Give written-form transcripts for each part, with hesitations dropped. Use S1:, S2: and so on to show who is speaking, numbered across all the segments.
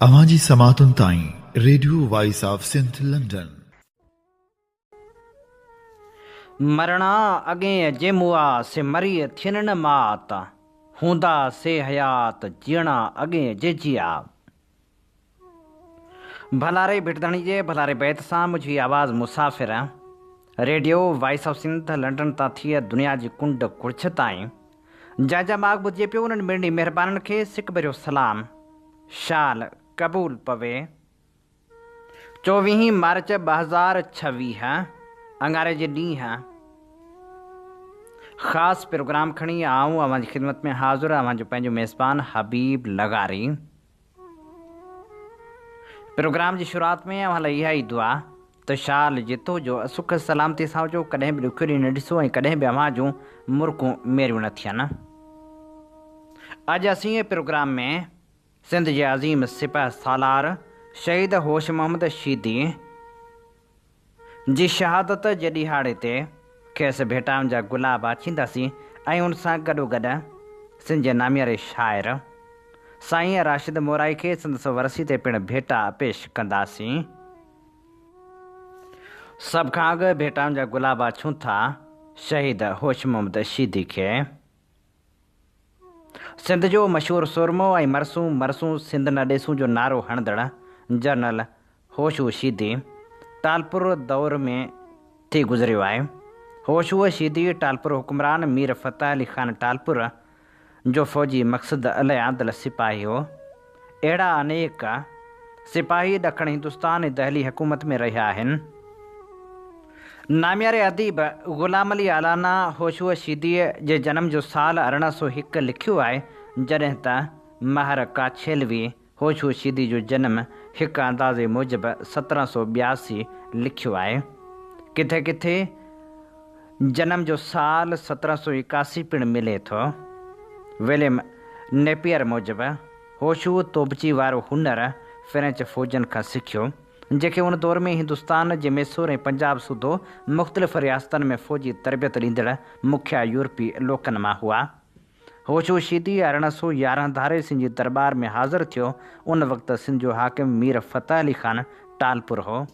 S1: अवांजी समातुन ताईं radio voice of Sindh London.
S2: मरणा अॻे जेमुआ से मरी थियन न मात, हूंदा से हयात जीअणा अॻे जेजिया। भलारे भिटधणी जे भलारे बैत सां मुंहिंजी आवाज़ मुसाफ़िर radio voice of Sindh London तां थी दुनिया जी कुंड कुर्छ ताईं जंहिंजा माग ॿुधिजे पियो उन्हनि मिड़नी महिरबाननि खे सिक भरियो सलाम शाल क़बूल पवे। 24 मार्च 2026 अंगारे जे ॾींहुं ख़ासि प्रोग्राम खणी आऊं अवांजी ख़िदमत में हाज़िर अवांजो पंहिंजो मेज़बान हबीब लगारी। प्रोग्राम जी शुरूआत में अवां लाइ इहा ई दुआ त शाल जितो जो सुख सलामती सां हुजो, कॾहिं बि ॾुखियो ॾींहुं न ॾिसो ऐं कॾहिं बि अवां जूं मुर्कूं मेरियूं न थियनि। अॼु असीं प्रोग्राम में सिंध जे अज़ीम सिपह सालार शहीद होश मोहम्मद शीदी जी शहादत जे ॾिहाड़े ते खेसि भेटाउनि जा गुलाब आछींदासीं ऐं उन सां गॾोगॾु सिंध जे नामियारे शाइर साईं राशिद मोराई खे संदसि वरसी ते पिणु भेटा पेश कंदासीं। सभ खां अॻु भेटाउनि जा गुलाब आछूं था शहीद होश मोहम्मद शीदी खे। सिंध जो मशहूरु सुरमो ऐं मरसूं मरसूं सिंध न ॾेसूं जो नारो हणंदड़ जनरल होशू शीदी टालपुर दौर में थी गुज़रियो आहे। होशूअ शीदी टालपुर हुकुमरान मीर फ़तेह अली ख़ान टालपुर जो फ़ौजी मक़सद अल आदल सिपाही हो। अहिड़ा अनेक सिपाही ॾखण हिंदुस्तान ऐं दहली हुकूमत में रहिया आहिनि। नामियारे अदीब ग़ुलाम अली आलाना होशूअ शीदीअ जे जनम जो साल 1801 लिखियो आहे, जॾहिं त महर काछेलवी होशू शीदी जो जनम हिकु अंदाज़े मूजिबि 1782 लिखियो आहे। किथे किथे जनम जो साल 1781 पिणु मिले थो। विलियम नेपियर मूजिबि होशू तोबची वारो हुनर फ्रेंच फ़ौजनि खां सिखियो, जेके उन दौर में हिंदुस्तान जे मैसूर ऐं पंजाब सूदो मुख़्तलिफ़ रियासतनि में फ़ौजी तरबियत ॾींदड़ मुखिया यूरोपी लोकनि मां हुआ। होशू शीदी 1811 धारे सिंध जी दरबार में हाज़िर थियो। उन वक़्तु सिंध जो हाकिम मीर फ़तेह अली ख़ान टालपुर हो।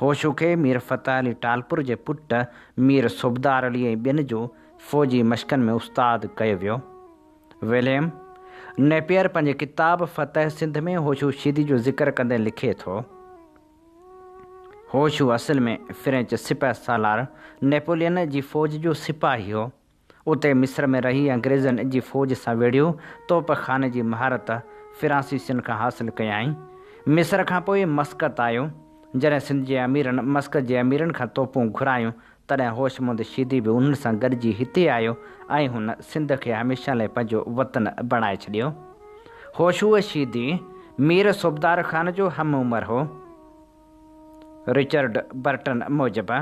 S2: होशू खे मीर फ़तेह अली टालपुर जे पुटु मीर सूबेदार अली ऐं ॿियनि जो फ़ौजी मश्क़नि में उस्तादु कयो वियो। विलियम नेपियर पंहिंजे किताब फ़तेह सिंध में होशू शीदी जो ज़िक्र कंदे लिखे थो, होशू असल में फ्रेंच सिपह सालार नेपोलियन जी फ़ौज जो सिपाही हो। उते मिस्र में रही अंग्रेज़नि जी फ़ौज सां विढ़ियो। तोप खाने जी महारत फ़्रांसीसियुनि खां हासिलु कयाईं। मिस्र खां पोइ मस्कत आयो। जॾहिं सिंध जे अमीरनि मस्कत जे अमीरनि खां तोपूं घुरायूं, तॾहिं होश मोहम्मद शीदी बि उन्हनि सां गॾिजी हिते आयो ऐं हुन सिंध खे हमेशह लाइ पंहिंजो वतन बणाए छॾियो। होशूअ शीदी मीर सूबेदार ख़ान जो हम उमिरि हो। रिचर्ड बर्टन मूजिबि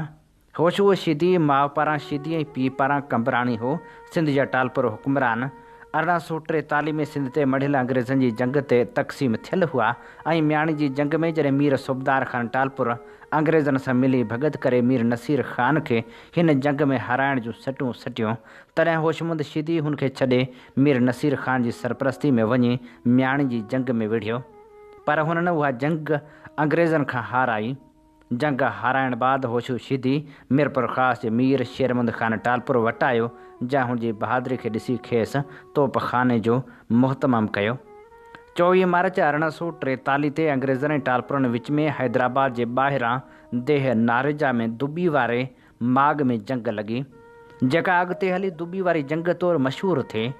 S2: होशूअ शीदी माउ पारां शीदी ऐं पीउ पारां कंबराणी हो। सिंध जा टालपुर हुकुमरान 1843 में सिंध ते मढ़ियल अंग्रेज़नि जी जंग ते तक़सीम थियल हुआ ऐं म्याणी जी जंग में जॾहिं मीर सूबेदार ख़ान टालपुर अंग्रेज़नि सां मिली भगत करे मीर नसीर ख़ान खे हिन जंग में हाराइण जूं सटूं सटियूं, तॾहिं होश मोहम्मद शीदी हुनखे छॾे मीर नसीर ख़ान जी सरपरस्ती में वञी म्याणी जी जंग में विढ़ियो, पर हुननि उहा जंग अंग्रेज़नि खां हाराई। जंग हाराइण बैदि होशू शीदी मीरपुर ख़ास जे मीर शेरमुंद ख़ान टालपुर वटि आयो, जंहिं हुनजी बहादुरी खे ॾिसी खेसि तोप खाने जो मुहतमम कयो। 24 मार्च 1843 ते अंग्रेज़नि ऐं टालपुरनि विच में हैदराबाद जे ॿाहिरां देह नारेजा में दुबी वारे माग में जंग लॻी, जेका अॻिते हली दुबी वारी जंग तौरु मशहूरु थिए।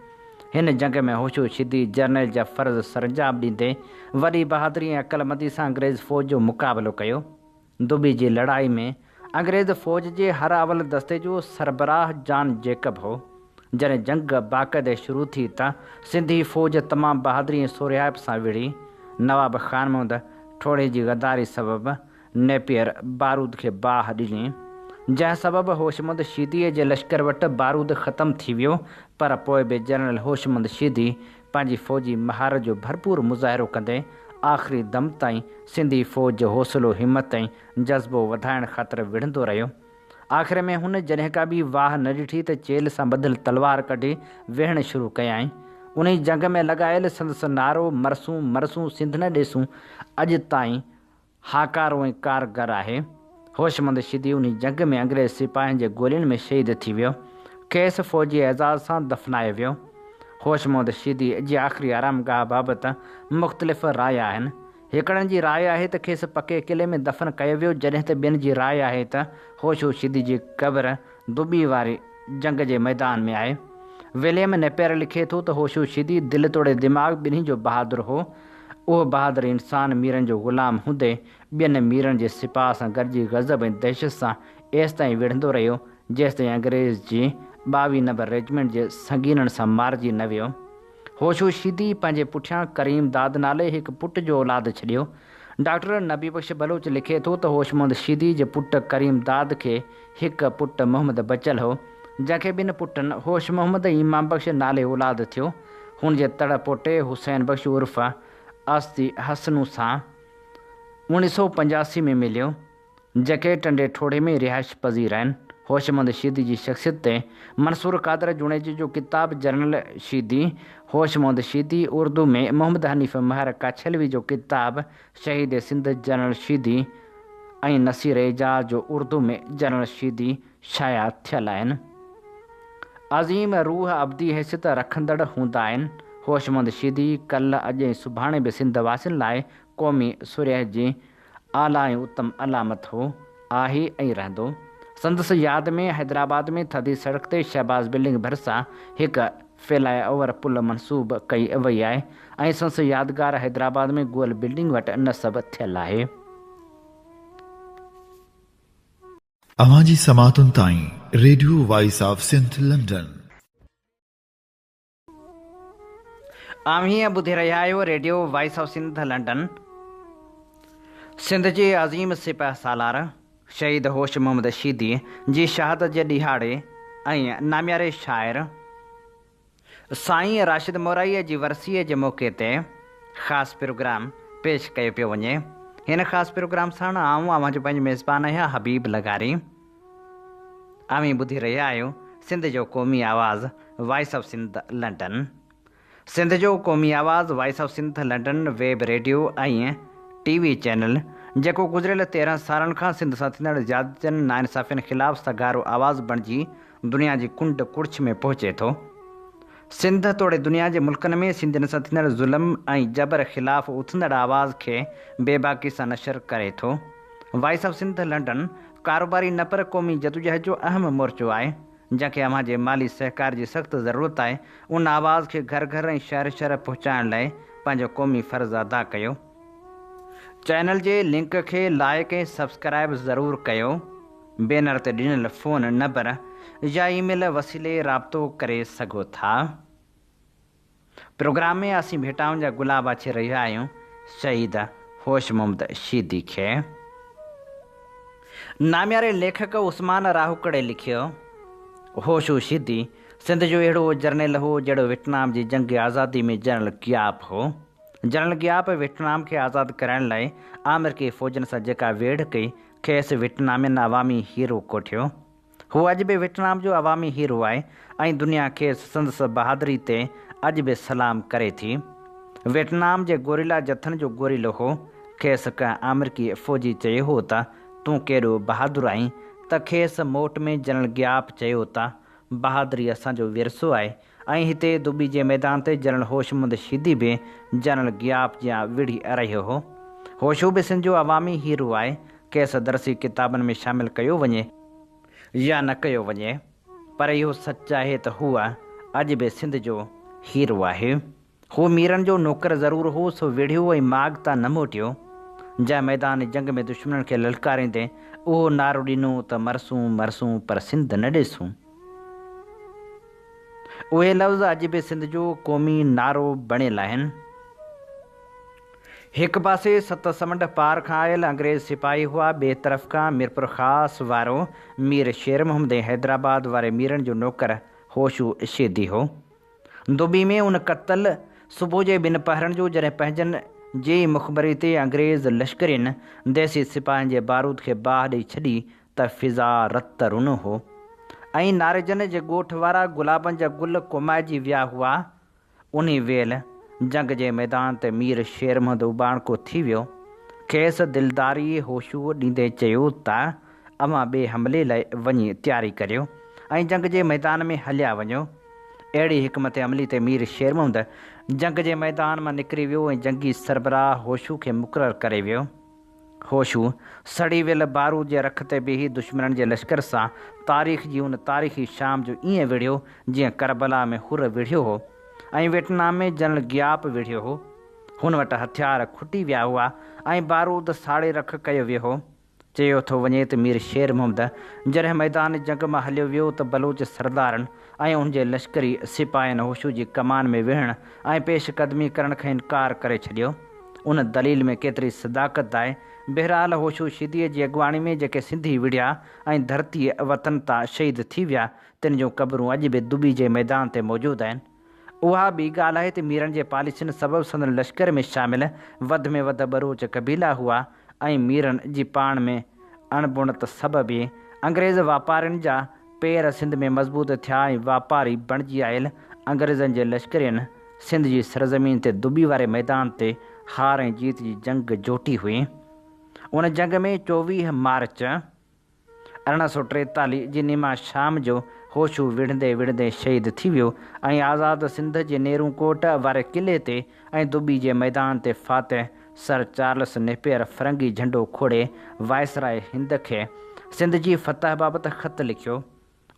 S2: हिन जंग में होशू शीदी जनरल जा फ़र्ज़ सरंजाम ॾींदे वॾी बहादुरी ऐं अक़लमंदी सां अंग्रेज़ फ़ौज जो मुक़ाबिलो कयो। दुबी जी लड़ाई में अंग्रेज़ फ़ौज जे हर अवल दस्ते जो सरबराह जॉन जैकब हो। जॾहिं जंग बाक़ाइदे शुरू थी त सिंधी फ़ौज तमामु बहादुरी ऐं सोरियाब सां विढ़ी। नवाब ख़ान महमूद ठोड़े जी गद्दारी सबबि नेपियर बारूद खे बाहि ॾिनी, जंहिं सबबि होश मोहम्मद शीदीअ जे लश्कर वटि बारूद ख़तमु थी वियो। पर पोइ बि जनरल होश मोहम्मद शीदी पंहिंजी फ़ौजी महारत जो भरपूर मुज़ाहिरो कंदे आख़िरी दम ताईं सिंधी फ़ौज जो हौसलो हिमत ऐं जज़्बो वधाइण ख़ातिर विढ़ंदो रहियो। आख़िर में हुन जॾहिं का बि वाह न ॾिठी त चेल सां ॿधल तलवार कढी विहण शुरू कयाईं। उन जंग में लॻायल संदसि नारो मरसूं मरसूं सिंध न ॾिसूं अॼु ताईं हाकारो ऐं कारगर आहे। होशमंद शीदी उन जंग में अंग्रेज़ सिपाहियुनि जे गोलियुनि में शहीद थी वियो। खेसि फ़ौजी एज़ाज़ सां दफ़नायो वियो। होशमंद शीदी जी आख़िरी आरामगाह बाबति मुख़्तलिफ़ राय आहिनि। हिकिड़नि जी राय आहे त खेसि पके किले में दफ़न कयो वियो, जॾहिं त ॿियनि जी राय आहे त होशो शीदी जी क़बर दुबी वारे जंग जे मैदान में आहे। विलियम नेपियर लिखे थो त होशो शीदी दिलि तोड़े दिमाग़ ॿिन्ही जो बहादुर हो। उहो बहादुर इंसान मीरनि जो ग़ुलाम हूंदे ॿियनि मीरनि जे सिपाह सां गॾिजी गज़ब ऐं दहशत सां एसि ताईं विढ़ंदो रहियो जेसि ताईं अंग्रेज़ जी 22 नंबर रेजिमेंट जे संगीननि सां मारिजी न वियो। होशो शीदी पंहिंजे पुठियां करीम दाद नाले हिकु पुट जो औलाद छॾियो। डॉक्टर नबी बख्श बलोच लिखे थो त होशमंद शीदी जे पुट करीम दाद खे हिकु पुटु मोहम्मद बचियल हो, जंहिंखे ॿिनि पुटनि होश मोहम्मद ऐं इमाम बख्श नाले औलाद थियो। हुन जे तड़ पोटे हुसैन बख्श उर्फ़ आस्ती हसनू सां 1985 में मिलियो, जेके टंडे ठोड़े में रिहाइश पज़ीर आहिनि। होशमंद शीदी जी शख़्सियत ते मंसूर कादर जुणेजी जो किताब जनरल शीदी होशमंद शीदी उर्दू में मोहम्मद हनीफ़ महर काछलवी जो किताब शहीद सिंध जनरल शीदी ऐं नसीर एजाज जो उर्दू में जनरल शीदी शाया थियल आहिनि। अज़ीम रूह अब्दी हैसियत रखंदड़ हूंदा आहिनि। होशमंद शीदी कल्ह अॼु ऐं सुभाणे बि सिंध वासियुनि लाइ क़ौमी सुरह जी आला ऐं उत्तम अलामत हो, आहे ऐं रहंदो। संदसि यादि में हैदराबाद में थधी सड़क ते शहबाज़ बिल्डिंग भरिसां हिकु फ्लाई ओवर पुल मनसूब कई वई आहे ऐं संदसि यादगार हैदराबाद में गोल बिल्डिंग वटि नसब थियल आहे।
S1: अवांजी समातुनि ताईं radio voice of Sindh London.
S2: हीअं ॿुधी रहिया आहियो radio voice of Sindh London. Sindh जे अज़ीम सिपाह सालार शहीद होश मोहम्मद शीदी जी शहादत जे ॾिहाड़े ऐं नाम्यारे शाइर साईं राशिद मोराईअ जी वरसीअ जे मौक़े ते ख़ासि प्रोग्राम पेश कयो पियो वञे। हिन ख़ासि प्रोग्राम सां अवांजो पंहिंजो मेज़बान आहियां हबीब लगारी। ॿुधी रहिया आहियो सिंध जो क़ौमी आवाज़ voice of Sindh London. Sindh जो क़ौमी आवाज़ voice of Sindh London web radio ऐं टीवी चैनल जेको गुज़िरियल 13 सालनि खां सिंध सां थींदड़ ज़्यादतियुनि नाइंसाफ़ियुनि ख़िलाफ़ सगारो आवाज़ बणिजी दुनिया जी कुंड कुड़छ में पहुचे थो। सिंध तोड़े दुनिया जे मुल्कनि में सिंधियुनि सां थींदड़ ज़ुल्म ऐं जबर ख़िलाफ़ उथंदड़ आवाज़ खे बेबाकी सां नशर करे थो। वॉइस ऑफ सिंध लंडन कारोबारी न पर क़ौमी जदोजहद जो अहम मोर्चो आहे, जंहिंखे अव्हां जे माली सहकार जी सख़्तु ज़रूरत आहे। उन आवाज़ खे घर घर ऐं शहर शहर पहुचाइण लाइ पंहिंजो क़ौमी फ़र्ज़ु अदा कयो। चैनल जे लिंक खे लाइक ऐं सब्सक्राइब ज़रूरु कयो। बैनर ते ॾिनल फ़ोन नंबर या ईमेल वसीले राब्तो करे सघो था। प्रोग्राम में असीं भेटाउनि जा गुलाब अचे रहिया आहियूं शहीद होश मोहम्मद शीदी खे। नाम्यारे लेखक उस्मान राहुकड़े लिखियो, होशो शीदी सिंध जो अहिड़ो जर्नल हो जहिड़ो वियतनाम जी जंग आज़ादी में जनरल गियाप हो। जनरल गियाप वियतनाम खे आज़ादु कराइण लाइ अमेरिकी फ़ौजनि सां जेका वेढ़ कई खेसि वियतनामियुनि अवामी हीरो कोठियो। हू अॼु बि वियतनाम जो अवामी हीरो आहे ऐं दुनिया खेसि संदसि बहादुरी ते अॼु बि सलाम करे थी। वियतनाम जे गोरिला जथनि जो गोरीलो हो। खेसि कंहिं अमेरिकी फ़ौजी चयो हो त तूं केॾो बहादुर आहीं त खेसि मोट में जनरल गियाप चयो त बहादुरी असांजो विरसो आहे। ऐं हिते दुबी जे मैदान ते जनरल होश मोहम्मद शीदी बि जनरल गियाप जा विढ़ी रहियो हो। होशो बि सिंध जो अवामी हीरो आहे। खेसि दरसी किताबनि में शामिलु कयो वञे या न कयो वञे, पर इहो सच आहे त हूअ अॼु बि सिंध जो हीरो आहे। हू मीरनि जो नौकर ज़रूरु हो, सो विढ़ियो ऐं माॻता न मोटियो। जंहिं मैदान जंग में दुश्मन खे ललकारींदे उहो नारो ॾिनो त मरसूं मरसूं पर सिंध न ॾिसूं। उहे लफ़्ज़ अॼु बि सिंध जो क़ौमी नारो बणियल आहिनि। हिकु पासे 7 समुंड पार खां आयल अंग्रेज़ सिपाही हुआ, ॿिए तरफ़ खां मीरपुर ख़ासि वारो मीर शेर मोहम्मद ऐं हैदराबाद वारे मीरनि जो नौकर होशो शीदी हो। दुबी में उन क़तल सुबुह जे 2 पहरनि जो जॾहिं पंहिंजनि जी मुख़बरी ते अंग्रेज़ लश्करियुनि देसी सिपाहियुनि जे बारूद खे बाहि ॾेई छॾी त फ़िज़ा रत रुनो हो ऐं नारेजन जे ॻोठ वारा गुलाबनि जा गुल कोमाइजी विया हुआ। उन वेल जंग जे मैदान ते मीर शेर मुहम्मद उबाणको थी वियो। खेसि दिलदारी होशू ॾींदे चयो त अवां ॿिए हमले लाइ वञी तयारी करियो ऐं जंग जे मैदान में हलिया वञो। अहिड़ी हिकमत अमली ते मीर शेर मुहम्मद जंग जे मैदान मां निकिरी वियो ऐं जंगी सरबराह होशू खे मुक़ररु करे वियो। होशू सड़ी वियल बारूद जे रख ते बीही दुश्मन जे लश्कर सां तारीख़ जी उन तारीख़ी शाम जो ईअं विढ़ियो जीअं करबला में हुर विढ़ियो हो ऐं वियतनाम में जनरल गियाप विढ़ियो हो। हुन वटि हथियार खुटी विया हुआ ऐं बारूद साड़े रख कयो वियो हो। चयो थो वञे त मीर शेर मुहम्मद जॾहिं मैदान जंग मां हलियो वियो त बलोच सरदारनि ऐं उनजे लश्करी सिपाहियुनि होशू जी कमान में विहण ऐं पेशकदमी करण खां इनकार करे छॾियो। उन दलील में केतिरी सदाकत आहे। बहरहाल होशू शिदीअ जी अॻुवाणी में जेके सिंधी विढ़िया ऐं धरती वतन तां शहीद थी विया तिन जूं क़बरूं अॼु बि दुबी जे मैदान ते मौजूदु आहिनि। उहा ॿी ॻाल्हि आहे त मीरनि जे पॉलिसियुनि सबबु संदन लश्कर में शामिल वधि में वधि बरूच कबीला हुआ ऐं मीरनि जी पाण में अणबुणत सबबु ई अंग्रेज़ वापारियुनि जा पेर सिंध में मज़बूत थिया ऐं वापारी बणिजी आयल अंग्रेज़नि जे लश्करियुनि सिंध जी सरज़मीन ते दुबी वारे मैदान ते हार ऐं जीत जी जंग जोटी हुई। उन जंग में 24 मार्च 1843 जी निमा शाम जो होशू विढ़ंदे विढ़ंदे शहीद थी वियो ऐं आज़ाद सिंध जे नेहरू कोट वारे किले ते ऐं दुबी जे मैदान ते फातह सर चार्ल्स नेपियर फरंगी झंडो खोड़े वायसराय हिंद खे सिंध जी फतह बाबति ख़त लिखियो।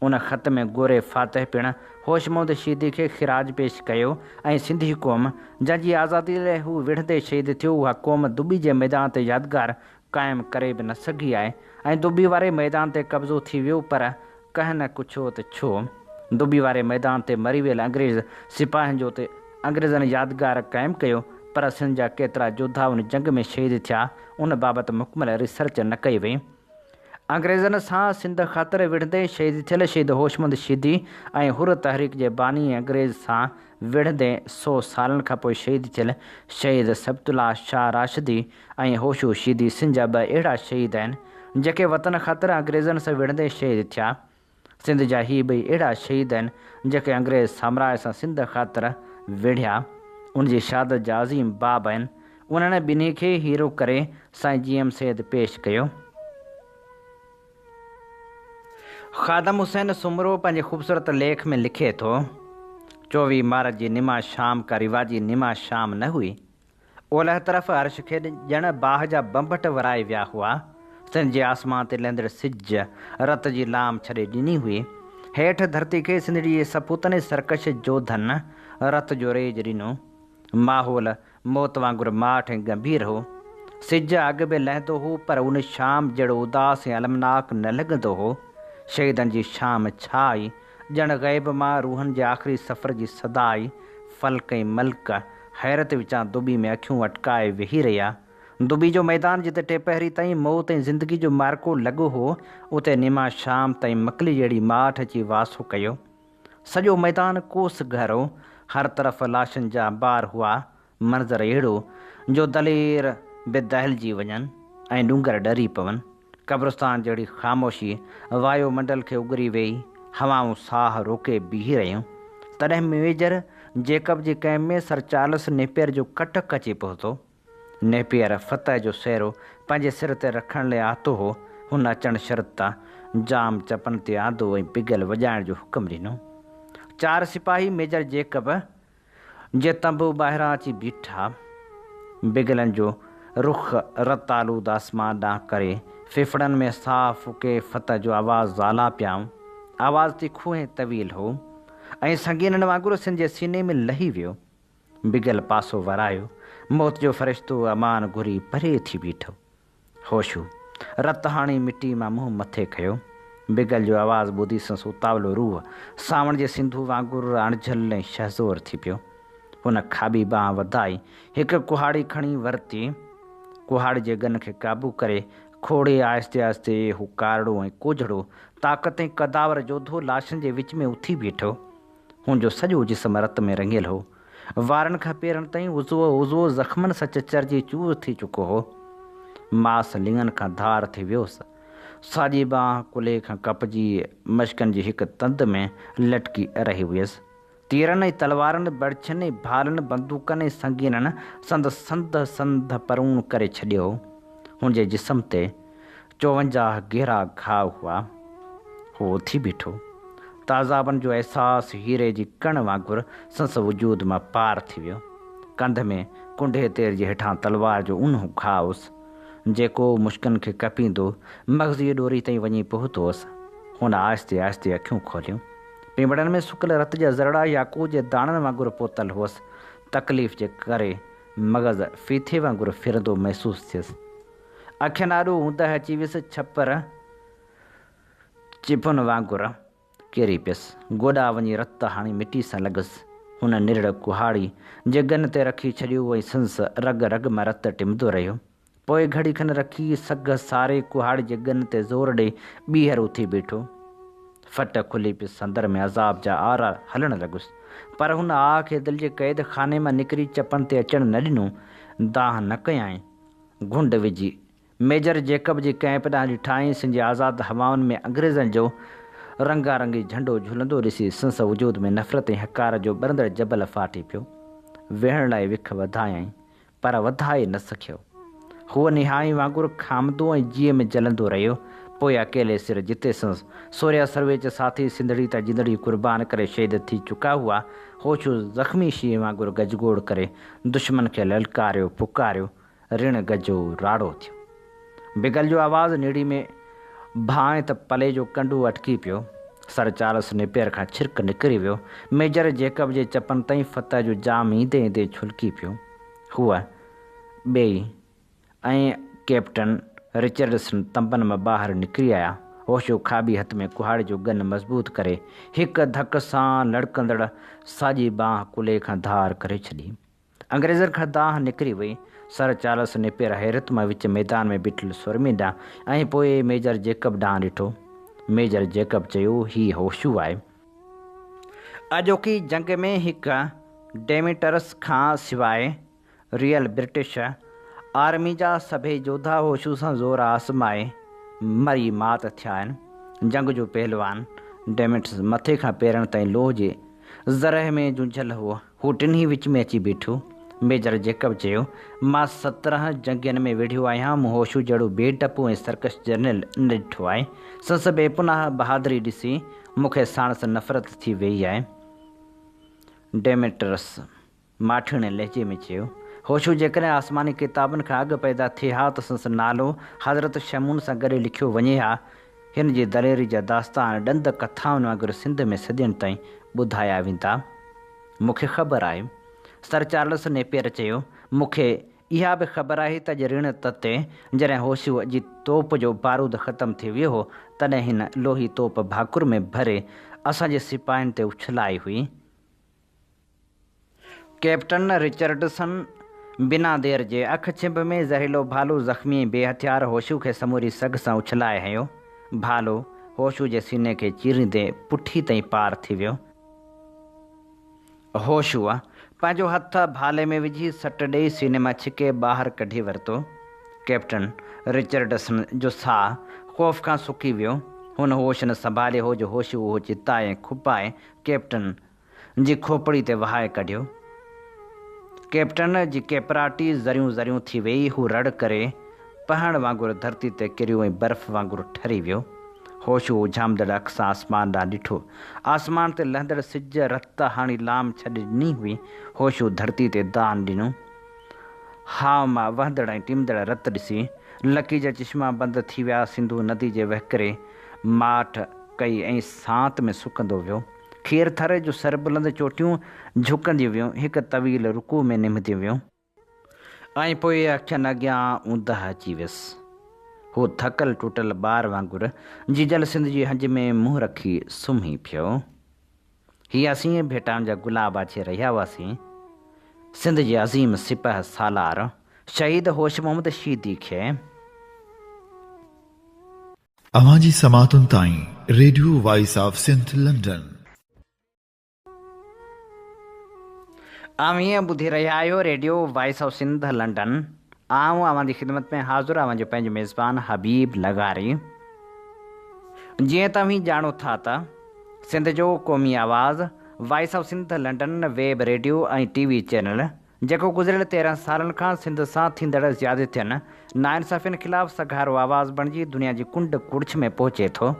S2: उन ख़त में गोरे फातह पिणु होश मोहम्मद शीदी खे ख़िराज पेश कयो ऐं सिंधी क़ौम जंहिंजी आज़ादी लाइ हू विढ़ंदे शहीद थियो उहा क़ौम दुबी जे मैदान ते यादगार क़ाइमु करे बि न सघी आहे ऐं दुबी वारे मैदान ते कब्ज़ो थी वियो। पर कंहिं न कुझो त छो दुबी वारे मैदान ते मरी वियल अंग्रेज़ सिपाहियुनि जो ते अंग्रेज़नि यादगार क़ाइमु कयो। पर सिंध जा केतिरा जोधा उन जंग में शहीद थिया उन बाबति मुकमल रिसर्च न कई वई। अंग्रेज़नि सां सिंध ख़ातिर विढ़ंदे शहीद थियल शहीद होश मोहम्मद शीदी ऐं हुर तहरीक जे बानी अंग्रेज़ सां विढ़ंदे 100 सालनि खां पोइ शहीद थियल शहीद सबतुल्ला शाह राशिदी ऐं होशू शीदी सिंध जा ॿ अहिड़ा शहीद आहिनि जेके वतन ख़ातिर अंग्रेज़नि सां विढ़ंदे शहीद थिया। सिंध जा ही ॿई अहिड़ा शहीद आहिनि जेके अंग्रेज़ साम्राज्य सां सिंध ख़ातिर विढ़िया। उनजी शहादत जा अज़ीम बाब आहिनि। उन्हनि ॿिन्ही खे हीरो करे साईं GM सैद पेश कयो। ख़ादम हुसैन सुमरो पंहिंजे ख़ूबसूरत लेख में लिखे थो 24 मार्च जी निमा शाम का रिवाजी निमा शाम न हुई। ओलह तरफ़ अर्श खे ॼण बाह जा बंभट वराए विया हुआ। सिंध जे आसमान ते लहंदड़ सिज रत जी लाम छॾे ॾिनी हुई। हेठि धरती खे सिंध जी सपूतनि सरकश जोधन रत जो रेज ॾिनो। माहौल मौत वांगुरु माठ ऐं गंभीर हो। सिज अॻु बि लहंदो हो पर उन शाम जहिड़ो उदास ऐं अलमनाक न लॻंदो हो। शहीदनि जी शाम छा आई ॼण ग़ैब मां रूहनि जे आख़िरी सफ़र जी सदा आई। फ़ल्क ऐं मल्क हैरत विचां दुबी में अखियूं अटकाए वेही रहिया। दुबी जो मैदान जिते टेपहरी ताईं मौत ऐं ज़िंदगी जो मार्को लॻो हो उते निमा शाम ताईं मकली जहिड़ी माठ अची वासो कयो। सॼो मैदान कोस घरो हर तरफ़ लाशनि जा बार हुआ। मंज़र अहिड़ो जो दलेर बि दहिलजी वञनि ऐं डूंगर ॾरी पवनि। क़ब्रिस्तान जहिड़ी ख़ामोशी वायुमंडल खे उगरी वेई। हवाऊं साह रोके बीही रहियूं। तॾहिं मेजर जेकब जी कैम्प में सर चार्ल्स नेपियर जो कटक अची पहुतो। नेपियर फतह जो सेरो पंहिंजे सिर ते रखण लाइ आतो हो। हुन अचण शर्त जाम चपनि ते आदो ऐं बिगल वॼाइण जो हुकुम ॾिनो। 4 सिपाही मेजर जेकब जे तंबू ॿाहिरां अची बीठा। बिगलनि जो रुख रत आलूद आसमान ॾांहुं करे फिफड़नि में साह फुके फतह जो आवाज़ आला पियाऊं। आवाज़ तिखो ऐं तवील हो ऐं संगीननि वांगुरु सिंध जे सीने में लही वियो। बिगल पासो वरायो। मौत जो फ़रिश्तो अमान घुरी परे थी बीठो। होशू रत हाणी मिटी मां मुंहुं मथे खयो। बिगल जो आवाज़ु ॿुधी संसि उतावलो रूह सावण जे सिंधू वांगुरु अणझल ऐं शहज़ोर थी पियो। हुन खाॿी बांह वधाई हिकु कुहाड़ी खणी वरिती। कुहाड़ी जे गन खे क़ाबू करे खोड़े आहिस्ते आहिस्ते हू कारड़ो ऐं कोझड़ो ताक़त ऐं कदावर जोधो लाशनि जे विच में उथी बीठो। हुनजो सॼो जिस्म रत में रंगियल हो। वारनि खां पेरनि ताईं उज़ो ज़ख़्मनि सां चचरजी चूर थी चुको हो। मांस लिङनि खां धार थी वियोसि। साॼी बांह कुल्हे खां कपजी मश्कनि जी हिकु तंद में लटकी रही हुयसि। तीरनि ऐं तलवारनि बड़छनि ऐं भालनि बंदूकनि ऐं संगीननि संद संद संद परूण करे छॾियो। हुनजे जिस्म ते 54 गहरा घाव हुआ। हू उथी बीठो। ताज़ाबनि जो अहसासु हीरे जी कण वांगुरु संस वजूद मां पार थी वियो। कंध में कुंडे तेर जे हेठां तलवार जो ऊन्हो घाव हुउसि जेको मुश्कनि खे कपींदो मग़ज़ जी ॾोरी ताईं वञी पहुतो हुअसि। हुन आहिस्ते आहिस्ते अखियूं खोलियूं। पींबड़नि में सुकल रत जा ज़रड़ा याकूत जे दाणनि वांगुरु पोतल हुअसि। तकलीफ़ जे करे मग़ज़ फीथे वांगुरु फिरंदो महसूसु थियुसि। अखियुनि आॾो ऊंदहि अची वियुसि। छपर चिपुनि वांगुरु किरी पियसि। गोॾा वञी रत हाणी मिटी सां लॻसि। हुन निरड़ कुहाड़ी जे गन ते रखी छॾियो ऐं संस रग रग मां रत टिमंदो रहियो। पोइ घड़ी खनि रखी सघ सारे कुहाड़ी जे गन ते ज़ोर ॾेई ॿीहर उथी बीठो। फट खुली पियसि। अंदर में अज़ाब जा आरा हलणु लॻुसि, पर हुन आ खे दिलि जे क़ैद खाने मां निकिरी चपनि ते अचणु न ॾिनो। दाह न कयाईं। घुंड विझी मेजर जेकब जी कैंप ॾांहुं ॾिठाईं। सिंध आज़ाद हवाउनि में अंग्रेज़नि जो रंगारंगी झंडो झुलंदो ॾिसी संस वजूद में नफ़रत ऐं हकार जो ॿरंदड़ जबल फाटी पियो। वेहण लाइ विख वधायईं, पर वधाए न सघियो। हूअ निहाई वांगुरु खामदो ऐं जीअ में जलंदो रहियो। पोइ अकेले सिर जिते संस सोरिया सर्वेच साथी सिंधड़ी त जिंदड़ी कुर्बान करे शहीद थी चुका हुआ, होशू ज़ख़्मी शींहं वांगुरु गजगोड़ करे दुश्मन खे ललकारियो पुकारियो। ऋण गजो राड़ो थियो। बिगल जो आवाज़ नीड़ी में भाए त पले जो कंडू अटकी पियो। सर चार्ल्स नेपियर खां छिरक निकिरी वियो। मेजर जेकब जे चपनि ताईं फतह जो जाम ईंदे ईंदे छुलकी पियो। हूअ ॿेई ऐं कैप्टन रिचर्डसन तंबनि मां ॿाहिरि निकिरी आया। होशो खाॿी हथ में कुहाड़ी जो गन मज़बूत करे हिकु धक सां लड़कंदड़ साॼी बांह कुल्हे खां धार करे छॾी। अंग्रेज़नि खां दाह निकिरी वई। सर चार्ल्स नेपियर हैरत मां विच मैदान में बीठल सुरमिंदा ऐं पोइ मेजर जेकब ॾांहुं ॾिठो। मेजर जेकब चयो, ही होशू आहे। अॼोकी जंग में हिकु डेमिटरस खां सवाइ रियल ब्रिटिश आर्मी जा सभई योद्धा होशू सां ज़ोर आज़माए मरी मात थिया आहिनि। जंग जो पहलवान डेमिटरस मथे खां पेरनि ताईं लोह जे ज़रह में जुंझल हुओ। हू टिन्ही विच में अची बीठो। मेजर जेकब चयो, मां 17 जंगियुनि में विढ़ियो आहियां। मूं होशू जहिड़ो बेडपू ऐं सर्कस जनरल न ॾिठो आहे। संस बे पुनः बहादुरी ॾिसी मूंखे साणस नफ़रत थी वई आहे। डेमेटरस माठीणे लहजे में चयो। होशू जेकॾहिं आसमानी किताबनि खां अॻु पैदा थिए हा त संस नालो हज़रत शमून सां गॾु लिखियो वञे हा। हिन जी दलेरी जा दास्तान ॾंद कथाउनि वांगुरु सिंध में सदियुनि ताईं ॿुधाया वेंदा। मूंखे ख़बर आहे। सर चार्ल्स नेपियर चयो, मूंखे इहा बि ख़बर आहे त ऋण ते जॾहिं होशू जी तोप जो बारूद ख़तमु थी वियो हो, तॾहिं हिन लोही तोप भाकुर में भरे असांजे सिपाहियुनि ते उछलाई हुई। कैप्टन रिचर्डसन बिना देर जे अख छिंभ में ज़हरीलो भालो ज़ख़्मी बेहथियार होशू खे समूरी सघ सां उछलाए हयो। भालो होशू जे सीने खे चीरींदे पुठी ताईं पार थी वियो। होशूअ पंहिंजो हथ भाले में विझी सट ॾेई सीने मां छिके ॿाहिरि कढी वरितो। कैप्टन रिचर्डसन जो साह ख़ौफ़ खां सुकी वियो। हुन होश न संभाले हो जो होशू उहो चिताए खुपाए कैप्टन जी खोपड़ी ते वहाए कढियो। कैप्टन जी केपराटी ज़रियूं ज़रियूं थी वई। हू रड़ करे पहण वांगुरु धरती ते किरियो ऐं बर्फ़ वांगुरु ठरी वियो। होशू झामदड़ अख सां आसमान ॾांहुं ॾिठो। आसमान ते लहंदड़ सिज रत हाणी लाम छॾे ॾिनी हुई। होशू धरती ते दान ॾिनो। हाव मां वहंदड़ ऐं टिमदड़ रत ॾिसी लकी जा चश्मा बंदि थी विया। सिंधू नदी जे वहिकरे माठ कई ऐं सांत में सुकंदो वियो। खीर थर जो सरबुलंद चोटियूं झुकंदियूं वियूं। हिकु तवील रुकू में निमदियूं वियूं ऐं पोइ अखियुनि अॻियां ऊंदहि अची वियसि। हू थकल टुटल ॿार वांगुरु जीजल सिंध जी हंज में मुंहुं रखी सुम्ही पियो। हीअ असीं भेटाउनि जा गुलाब अचे रहिया हुआसीं। सिंध जे अज़ीम सिपह सालार शहीद होश मोहम्मद शीदी खे
S1: अवांजी समातुनि ताईं radio voice of Sindh London.
S2: हीअं ॿुधी रहिया आहियो radio voice of Sindh London. आऊं अवांजी ख़िदमत में हाज़ुर आवां जो पंहिंजो मेज़बान हबीब लगारी। जीअं तव्हीं ॼाणो था त सिंध जो क़ौमी आवाज़ voice of Sindh London web radio ऐं टीवी चैनल जेको गुज़िरियल 13 सालनि खां सिंध सां थींदड़ ज़्यादतियुनि नाइंसाफ़ियुनि ख़िलाफ़ु सघारो आवाज़ बणिजी दुनिया जी कुंड कुड़छ में पहुचे थो।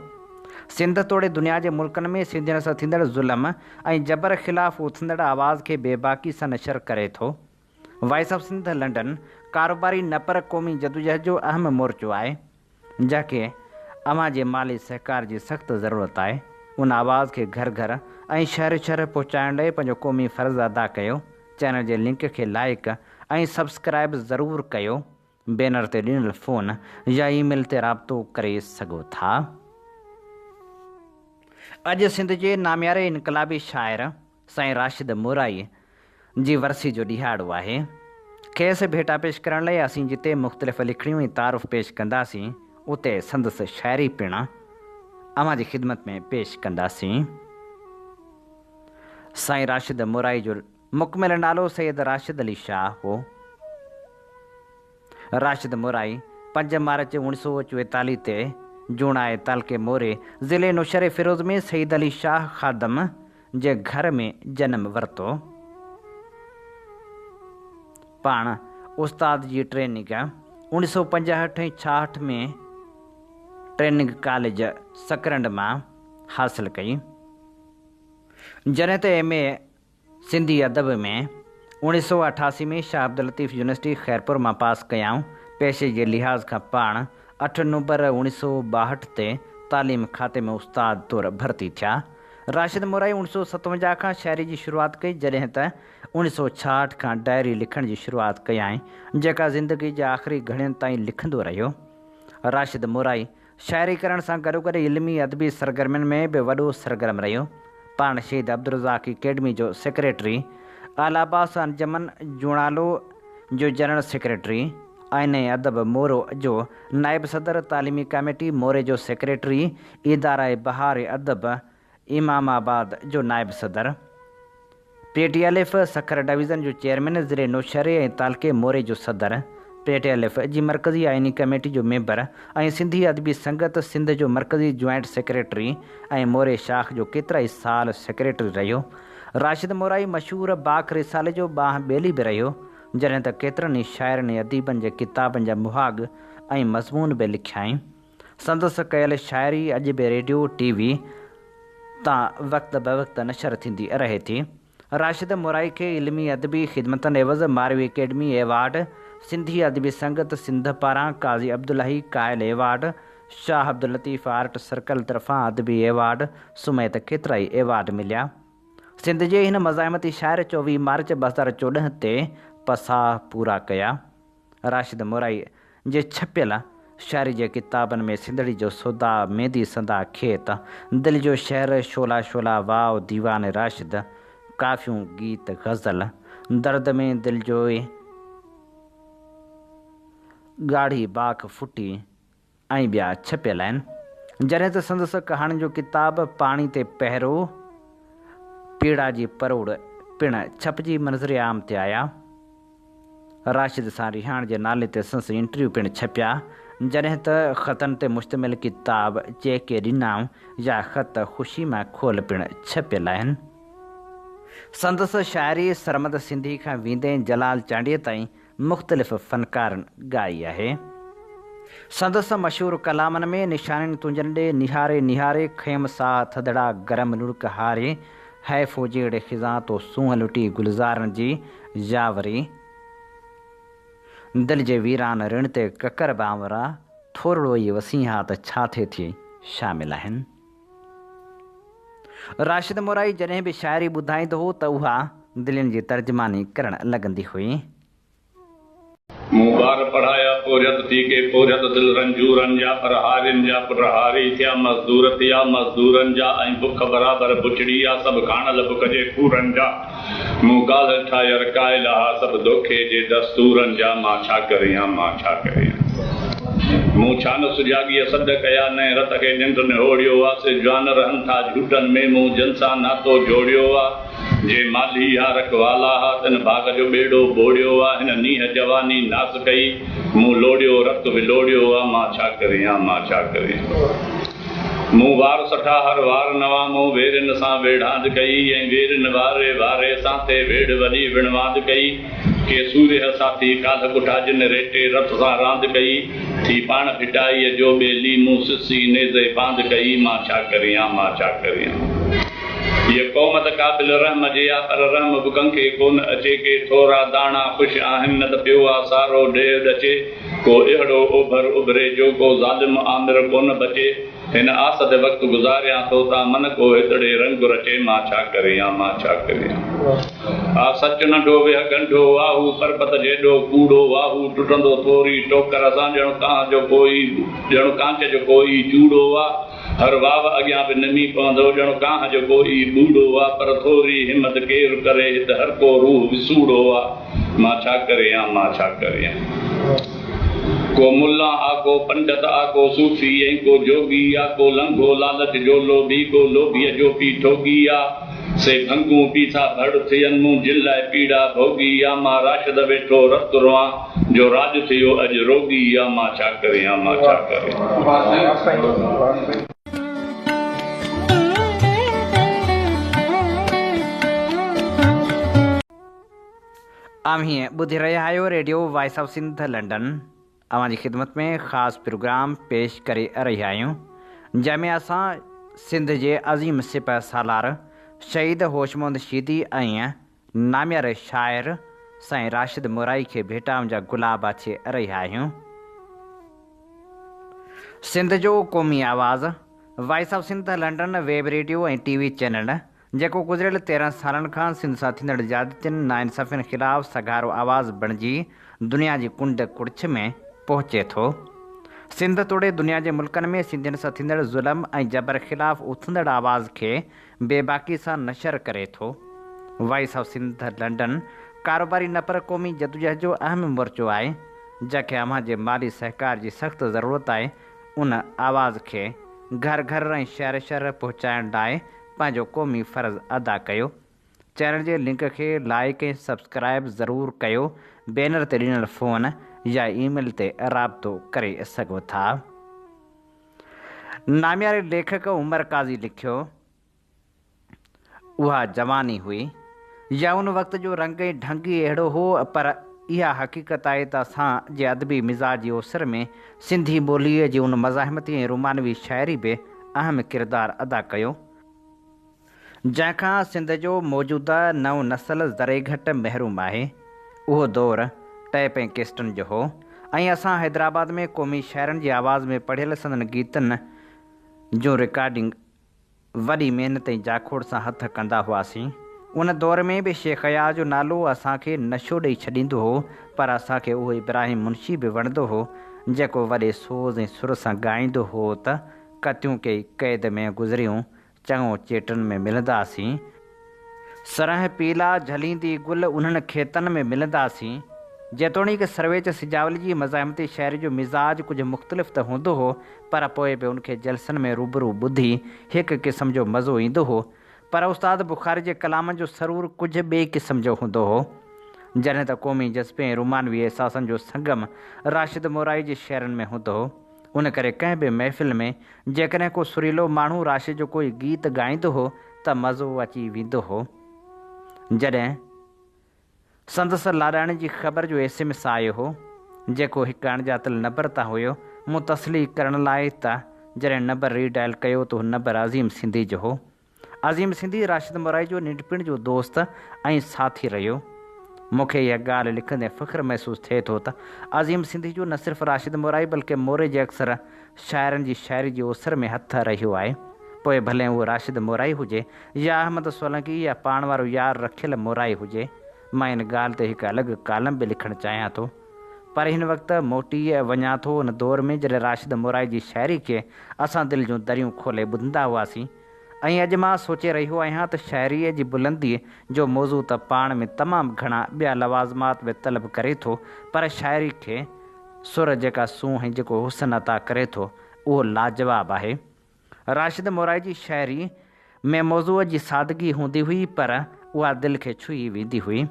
S2: सिंध तोड़े दुनिया जे मुल्कनि में सिंधियुनि सां थींदड़ ज़ुल्म ऐं जबर ख़िलाफ़ु उथंदड़ आवाज़ खे बेबाकी सां नशर करे थो। वॉइस ऑफ सिंध लंडन कारोबारी न पर क़ौमी जदोजहद जो अहम मोर्चो आहे जंहिंखे अवां जे माली सहकार जी सख़्तु ज़रूरत आहे। उन आवाज़ खे घर घर ऐं शहर शहर पहुचाइण लाइ पंहिंजो क़ौमी फ़र्ज़ु अदा कयो। चैनल जे लिंक खे लाइक ऐं सब्सक्राइब ज़रूरु कयो। बैनर ते ॾिनल फ़ोन या ईमेल ते राब्तो करे सघो था। अॼु सिंध जे नामियारे इनकलाबी शाइर साईं राशिद मोराई जी वरसी जो ॾिहाड़ो आहे। खेसि भेटा पेश करण लाइ असीं जिते मुख़्तलिफ़ लिखणियूं ऐं तारुफ़ पेश कंदासीं उते संदसि शाइरी पिणु अवां जी ख़िदमत में पेश कंदासीं। साईं राशिद मोराई जो मुकमिल नालो सैयद राशिद अली शाह हो। राशिद मोराई 5 मार्च 1944 ते जूणाए तालके मोरे ज़िले नुशहरे फ़िरोज़ में सईद अली शाह ख़ादम जे घर में जनमु वरितो। पाण उस्ताद जी ट्रेनिंग 1965 ऐं 66 में ट्रेनिंग कॉलेज सकरंड मां हासिल कई। जॾहिं त MA सिंधी अदब में 1988 में शाह अब्दुल लतीफ़ यूनिवर्सिटी खैरपुर मां पास कयाऊं। पेशे जे लिहाज़ खां पाण 8 नवंबर 1962 ते तालीम खाते में उस्ताद तौरु भर्ती थिया। राशिद मोराई 1957 खां शाइरी जी शुरूआति कई जॾहिं त 1966 खां डायरी लिखण जी शुरूआति कयाई जेका ज़िंदगी जे आख़िरी घड़ियुनि ताईं लिखंदो रहियो। राशिद मोराई शाइरी करण सां गॾोगॾु इल्मी अदबी सरगर्मियुनि में बि वॾो सरगर्म रहियो। पाण शहीद अब्दुल रज़ाक़ अकेडमी जो सेक्रेटरी, अल अब्बास अंजमन जूनालो जो जनरल सेक्रेटरी, आइन अदब मोरो जो नाइब सदर, तालीमी कमेटी मोरे जो सेक्रेटरी, इदारा बहार अदब इमामाबाद जो नाइब सदर, PTLF सखर डिवीज़न जो चेयरमैन, ज़िले नौशहरे ऐं तालके मोरे जो सदर, PTLF जी मरकज़ी आइनी कमेटी जो मेंबर ऐं सिंधी अदबी संगत सिंध जो मरकज़ी जॉइंट सेक्रेटरी ऐं मोरे शाख जो केतिरा ई साल सेक्रेटरी रहियो। राशिद मोराई मशहूरु बाख रिसाले जो बाह ॿेली बि रहियो जॾहिं त केतिरनि ई शाइरनि अदीबनि जे किताबनि जा मुहाग ऐं मज़मून बि लिखियाई। संदसि कयल शाइरी अॼु बि रेडियो TV तां वक़्त ब वक़्त नशर थींदी रहे थी। राशिद मोराई खे इल्मी अदबी ख़िदमतनि एवज़ मारवी अकेडमी एवार्ड, सिंधी अदबी संगत सिंध पारां काज़ी अब्दुल्लाही कायल award, Shah Abdul Latif art circle तरफ़ां अदबी एवार्ड सुमेत केतिरा ई एवार्ड मिलिया। सिंध जे हिन मज़ाहिमती शाइर 24 मार्च 2014 ते पसाह पूरा कया। राशिद मोराई जे छपियल शाइरी जे किताबनि में सिंधड़ी जो सौदा, मेंदी संदा खेत, दिलि जो शहर, शोला शोला वाव, दीवान राशिद, काफ़ियूं गीत ग़ज़ल, दर्द में दिलि जो ॻाढ़ी बाख फुटी ऐं ॿिया छपियल आहिनि। जॾहिं त संदसि कहाणी जो किताब पाणी ते पहिरो, पीड़ा जी परोड़ पिणु छपिजी मंज़र आम ते आया। राशिद सां रिहाण जे नाले ते संदसि इंटरव्यू पिणु छपिया जॾहिं त ख़तनि ते मुश्तमिल किताब चेके ॾिनाऊं या ख़त ख़ुशी मां खोल पिणु छपियल आहिनि। संदसि शाइरी सरमद सिंधी खां वेंदे जलाल चांडीअ ताईं मुख़्तलिफ़ फ़नकारनि ॻाई आहे। संदसि मशहूरु कलामनि में निशाननि तुंजनि ॾे निहारे निहारे, खेम साह थदड़ा गरम लुड़क हारे, है फ़ौजेड़े ख़िज़ां तो सूंह लुटी गुलज़ारनि जी यावरी, दिलि जे वीरान ऋण ते ककर बांवरा, थोरो ई वसीहा त छा थिए थी शामिल आहिनि। राशिद मोराई जॾहिं बि शाइरी ॿुधाईंदो हो त उहा दिलनि जी तर्जमानी करणु लॻंदी हुई।
S3: मूं ॿार पढ़ाया पोरियत थी के पोरियत दिल रंजूरनि जा, पर हारियुनि जा प्रहारी थिया मज़दूर थिया मज़दूरनि जा, ऐं बुख बराबरि बुचड़ी आहे सभु खाणल बुख जे खूरनि जा। मूं ॻाल्हि ठाहे अरकायल हा सभु दोखे जे दस्तूरनि जा, मां छा करियां मां छा करियां। मूं छा न सुजाॻीअ सॾ कया न रत खे निंड न ओड़ियो आहे, से जवान रहनि था झूटनि में मूं जन सां नातो जोड़ियो आहे। जे माली हा रखवाला हा तिन बाग जो ॿेड़ो बोड़ियो आहे, हिन नीह जवानी नास कई मूं लोड़ियो रत विलोड़ियो आहे, मां छा करियां मां छा करियां। मूं वार सठा हर वार नवा मूं वेरनि सां वेढ़ांद कई ऐं वेरनि वारे वारे सां ते वेढ़ वॾी विणवाद कई के सूर्य साथी काल पुठा जिन रेटे रथ सां रांदि कई थी पाण फिटाईअ जो ॿेली मूं सिसी नेज़े बांद कई मां छा करियां मां छा करियां ये क़ौम त क़ाबिल रहम जे आ पर रहम बि कंहिंखे कोन अचे के थोरा दाणा ख़ुशि आहिनि न त पियो आहे सारो ढेर अचे को अहिड़ो उभर उभरे जो को ज़ालिम आमिर कोन बचे हिन आस ते वक़्तु गुज़ारियां थो ता मन को हितड़े रंग रचे मां छा करियां मां छा करियां आ सच नंढो वेह गंढो वाहू पर्बत जेॾो कूड़ो वाहू टुटंदो थोरी टोकर सां ॼण कांच जो कोई चूड़ो आहे हर वाव अॻियां बि नमी पवंदो ॼण कांह जो कोई बूढ़ो आहे पर थोरी हिमत केरु करे हिते हर को रूह विसूड़ो आहे मां छा करियां मां छा करियां को मुल्ला आ को पंडित आ को सूफी ऐं को जोगी आ को लंघो लालच जो लोभी को लोभीअ जो पी ठोगी आ से भंगू पीथा भड़ थियनि मूं जिल लाइ पीड़ा भोगी आ मां राशिद वेठो रत रुआं जो राज थियो अॼु रोगी आ मां छा करियां मां छा करियां
S2: आम्ही ॿुधी रहिया आहियो radio voice of Sindh London. अवां जी ख़िदमत में ख़ासि प्रोग्राम पेश करे रहिया आहियूं जंहिंमें असां सिंध जे अज़ीम सिपह सालार शहीद होशमंद शीदी ऐं नामियर शाइर साईं राशिद मोराई खे भेटां जा गुलाब अचे रहिया आहियूं। सिंध जो क़ौमी आवाज़ voice of Sindh London web radio ऐं टीवी चैनल जेको गुज़िरियल 13 सालनि खां सिंध सां थींदड़ ज़्यादतियुनि नाइंसाफ़ियुनि ख़िलाफ़ सगारो आवाज़ बणिजी दुनिया जी कुंड कुड़िछ में पहुचे थो। सिंध तोड़े दुनिया जे मुल्कनि में सिंधियुनि सां थींदड़ ज़ुल्म ऐं जबर ख़िलाफ़ उथंदड़ आवाज़ खे बेबाकी सां नशर करे थो। वॉइस ऑफ सिंध लंडन कारोबारी न पर क़ौमी जदोजहद जो अहम मोर्चो आहे जंहिंखे अव्हां जे माली सहकार जी सख़्तु ज़रूरत आहे। उन आवाज़ खे घर घर ऐं शहर शहर पहुचाइण लाइ पंहिंजो क़ौमी फ़र्ज़ अदा कयो। चैनल जे लिंक खे लाइक ऐं सब्सक्राइब ज़रूरु कयो। बैनर ते ॾिनल फ़ोन या ईमेल ते राब्तो करे सघो था। नामियारे लेखक उमर काज़ी लिखियो उहा जवानी हुई या उन वक़्त जो रंग ऐं ढंग ई अहिड़ो हो पर इहा हक़ीक़त आहे त असां जे अदबी मिज़ाज जी ओसर में सिंधी ॿोलीअ जी उन मज़ाहिमती ऐं रुमानवी शाइरी बि अहम किरदारु अदा कयो जंहिंखां सिंध जो मौजूदा नओं नसल ज़रे घटि महरूम आहे। उहो दौरु टैप ऐं केस्टनि जो हो ऐं असां हैदराबाद में क़ौमी शाइरनि जी आवाज़ में पढ़ियल संदनि गीतनि जो रिकॉर्डिंग वॾी महिनत ऐं जाखोड़ सां हथ कंदा हुआसीं। उन दौर में बि शेख अयाज़ जो नालो असांखे नशो ॾेई छॾींदो हो पर असांखे उहो इब्राहिम मुंशी बि वणंदो हो जेको वॾे सोज़ ऐं सुर सां ॻाईंदो हो त कतियूं कई क़ैद में गुज़रियूं चङो चेटनि में मिलंदासीं सरह पीला झलींदी गुल उन्हनि खेतनि में मिलंदासीं। जेतोणीकि सर्वेच सिजावल जी मज़ाहिमती शाइरी जो मिज़ाज कुझु मुख़्तलिफ़ त हूंदो हो पर पोइ बि उनखे जलसनि में रूबरू ॿुधी हिकु क़िस्म जो मज़ो ईंदो हो पर उस्ताद बुख़ारी जे कलामनि जो सरूर कुझु ॿिए क़िस्म जो हूंदो हो। जॾहिं त क़ौमी जज़्बे ऐं रुमानवी अहसासनि जो संगम राशिद मोराई जे शहरनि में हूंदो हो। उन करे कंहिं बि महफ़िल में जेकॾहिं को सुरीलो माण्हू राशिद जो कोई गीत ॻाईंदो हो त मज़ो अची वेंदो हो। जॾहिं संदसि लाॾाणी जी ख़बर जो SMS आयो हो जेको हिकु अणॼातल नंबर तां हुयो मूं तसली करण लाइ त जॾहिं नंबर रीडायल कयो त उहो नंबर अज़ीम सिंधी जो हो। अज़ीम सिंधी राशिद मोराई जो नंढपिण जो दोस्त ऐं साथी रहियो। मूंखे इहा ॻाल्हि लिखंदे फ़ख़्रु महसूसु थिए थो त अज़ीम सिंधी जो न सिर्फ़ु राशिद मोराई बल्कि मोरे जे अक्सर शाइरनि जी शाइरी जी ओसर में हथ रहियो आहे। पोइ भले उहो राशिद मोराई हुजे या अहमद सोलंकी या पाण वारो यार रखियल मोराई हुजे। मां इन ॻाल्हि ते हिकु अलॻि कालम बि लिखणु चाहियां थो पर हिन वक़्तु मोटी वञा थो उन दौर में जॾहिं राशिद मोराई जी शाइरी खे असां दिलि जूं दरियूं खोले ॿुधंदा हुआसीं। ऐं अॼु मां सोचे रहियो आहियां त शाइरीअ जी बुलंदीअ जो मौज़ू त पाण में तमामु घणा ॿिया लवाज़मात बि तलब करे थो पर शाइरी खे सुर जेका सूंह ऐं जेको हुसन अता करे थो उहो लाजवाब आहे। राशिद मोराई जी शाइरी में मौज़ूअ जी सादगी हूंदी हुई पर उहा दिलि खे छुई वेंदी हुई।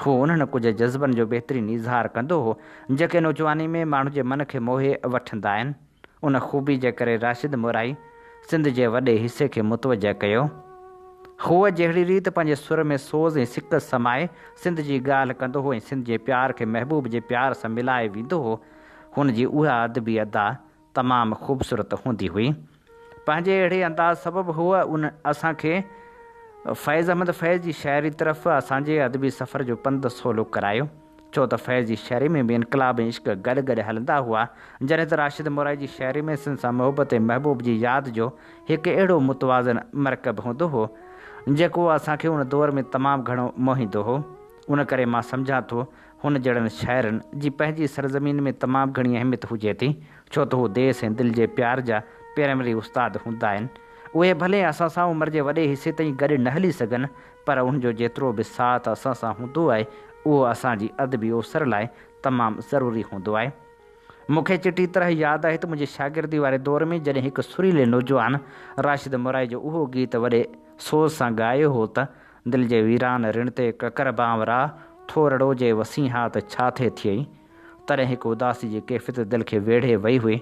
S2: हू उन्हनि कुझु जज़्बनि जो बहितरीनु इज़हार कंदो हो जेके नौजवानी में माण्हू जे मन खे मोहे वठंदा आहिनि। उन ख़ूबी जे करे राशिद मोराई सिंध जे वॾे हिसे खे मुतवजह कयो। हूअ जहिड़ी रीति पंहिंजे सुर में सोज़ ऐं सिक समाए सिंध जी ॻाल्हि कंदो हो ऐं सिंध जे प्यार खे महबूब जे प्यार सां मिलाए वेंदो हो, हुन जी उहा अदबी अदा तमामु ख़ूबसूरत हूंदी हुई। पंहिंजे अहिड़े अंदाज़ सबबु हूअ उन असांखे फैज़ अहमद फैज़ जी शाइरी तरफ़ असांजे अदबी सफ़र जो पंधु सवलो करायो। छो त फैज़ जी शाइरी में बि इनकलाब ऐं इश्क गॾु गॾु हलंदा हुआ, जॾहिं त राशिद मोराई जी शाइरी में सिंध सां मुहबत ऐं महबूब जी यादि जो हिकु अहिड़ो मुतवाज़न मरकब हूंदो हो जेको असांखे उन दौर में तमामु घणो मोहींदो हो। उन करे मां सम्झां थो हुन जहिड़नि शाइरनि जी पंहिंजी सरज़मीन में तमामु घणी अहमियत हुजे थी, छो त हू देस ऐं दिलि जे प्यार जा पहिरीं उस्ताद हूंदा आहिनि। उहे भले असां सां उमिरि जे वॾे हिसे ताईं गॾु न हली सघनि, पर उनजो जेतिरो बि साथ असां सां हूंदो आहे उहो असांजी अदबी ओसर लाइ तमामु ज़रूरी हूंदो आहे। मूंखे चिटी तरह यादि आहे त मुंहिंजे शागिर्दी वारे दौर में जॾहिं हिकु सुरीले नौजवान राशिद मोराई जो उहो गीत वॾे सोच सां ॻायो हो त दिलि जे वीरान रिण ते ककर बांवरा थोरड़ो जे वसीहा त छा थिए थियई, तॾहिं हिकु उदासी जी कैफ़ियत दिलि खे वेढ़े वई हुई।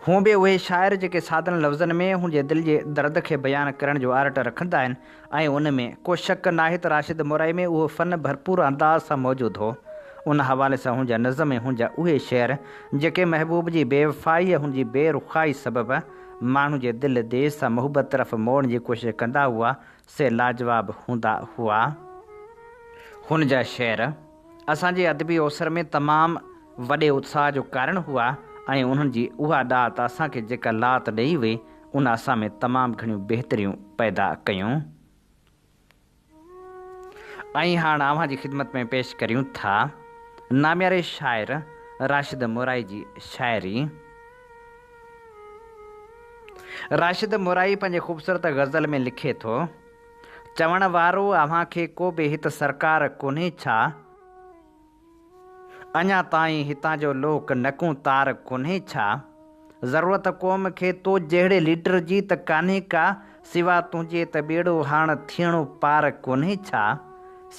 S2: हूअं बि उहे शाइर जेके सादनि लफ़्ज़नि में हुनजे दिलि जे दर्द खे बयानु करण जो आर्ट रखंदा आहिनि ऐं उन में को शक नाहे त राशिद मोराई में उहो फ़न भरपूर अंदाज़ सां मौजूदु हो। उन हवाले सां हुनजा नज़म ऐं हुनजा उहे शेर जेके महबूब जी बेवफ़ाई हुनजी बेरुखाई सबबि माण्हू जे दिलि देश सां मुहबत तरफ़ मोड़ण जी कोशिशि कंदा हुआ से लाजवाब हूंदा हुआ। हुनजा शेर असांजे अदबी ओसर में तमामु वॾे उत्साह जो कारण हुआ ऐं उन्हनि जी उहा ॾात असांखे जेका लात ॾेई वई उन असां में तमामु घणियूं बहितरियूं पैदा कयूं। ऐं हाणे अव्हां जी ख़िदमत में पेश करियूं था नाम्यारे शाइर राशिद मोराई जी शाइरी। राशिद मोराई पंहिंजे ख़ूबसूरत गज़ल में लिखे थो, चवण वारो अव्हां खे को बि हित सरकार कोन्हे छा, अञा ताईं हितां जो लोक नकूं तार कोन्हे छा, ज़रूरत क़ौम खे तो जहिड़े लीडर जी त कान्हे का, सिवा तुंहिंजे त ॿेड़ो हाण थियणो पार कोन्हे छा,